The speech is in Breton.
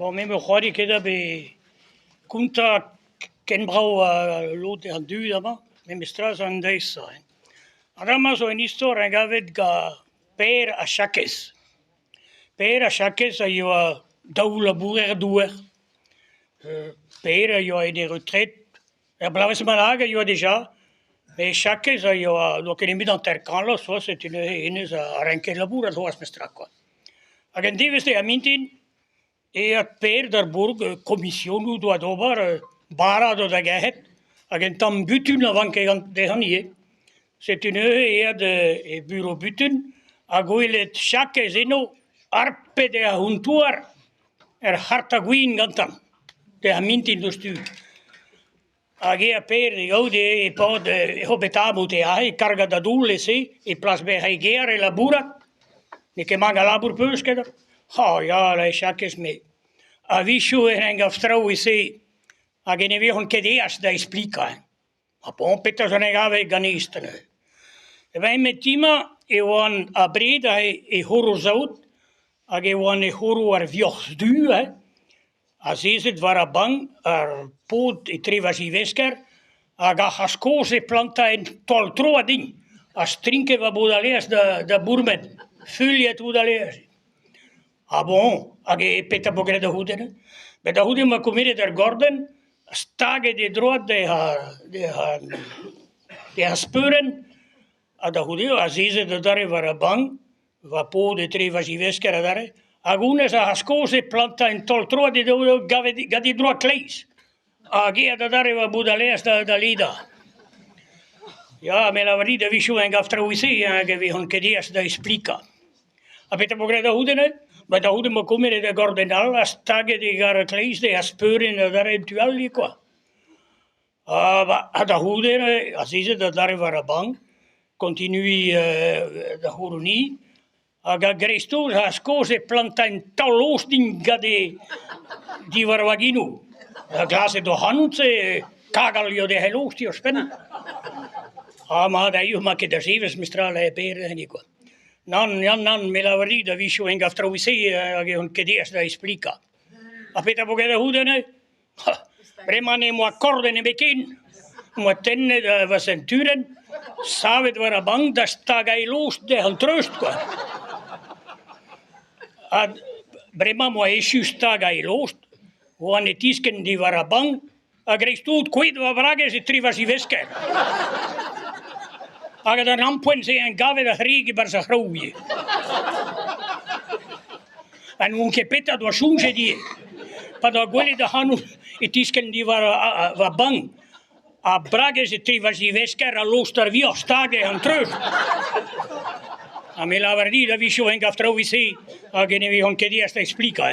Bon, men hoorde ik dat bij Kunta Kenbrouw lood aan duur, men bestras aan deze zijn. En dan maar zo een historie en gavet ga per a chakes. Per a chakes je daula boer doer. Per je in de retraite. Blaves malaga je déjà. Mais chakes je donc in midden ter kan so c'est une arranque la boer dat was mestra quoi. Again diveste a mintin e per der burg commission do adobar bara do da gehet. Again tam butun avant que de hanie. C'est une de bureau butun a goilet chaque zeno arpe de huntuar harta guin gantam de aminti industrie age a per de ode e pod hobetabo te ai carga da dulle se e plas be hai gere labura ne che maga labur pöskedar ha ja la chaque me a vishu en afstrau se age ne vi hon che deas da explica a pon petta ne gave ganistene. Wij met Tima ewan a breda e horo zout, ag ewan e horo ar vioch du, a zezet war a bang ar pod e treva jivesker, ag a haskose planta en tol troa ding, a strinke va bodaleas da burmen, fuljet bodaleas. Ah bon, ag e peta bogre da huden, be da huden ma comere der gorden, stage de droit de ha spuren, a da hudio a zeze da dare var bang va po de treva jiveskera dare agunes a haskose planta in tol troa de do gadi droa kleis a ge da dare va budaleas da lida ja me la varida vishu en after we see ge vi hon kedias da explica a peta pogre da hudene ba da hude mo comere de gordenal a stage de gar kleis de aspuren da dare eventuali qua a da hudene a zeze da dare var bang continui da horoni aga grestos has cose planta in talos din gade di varvaginu a glase do hanutse kagalio de helosti o spen ma da io ma che da sives mistrale per nico nan me la varida visho en gastrovise age on che dies da explica a peta poche da hudene remane mo accorde ne bekin mo tenne da vasenturen Savet var bang da staga i loost de han tröst qua. Ad brema mo esju staga i loost. Wan etisken di var bang. A greistut quid va vrage se trivas i vesker. Aga da rampuen se en gave da hrigi bar sa hrouje. En un che peta do sunge die. Pa da gweli da hanu etisken di var bang. A brage se trivas i vesker a lostar via stage han tröst. A me la verdida visho en gaftrau vi se a gene vi hon che diesta explica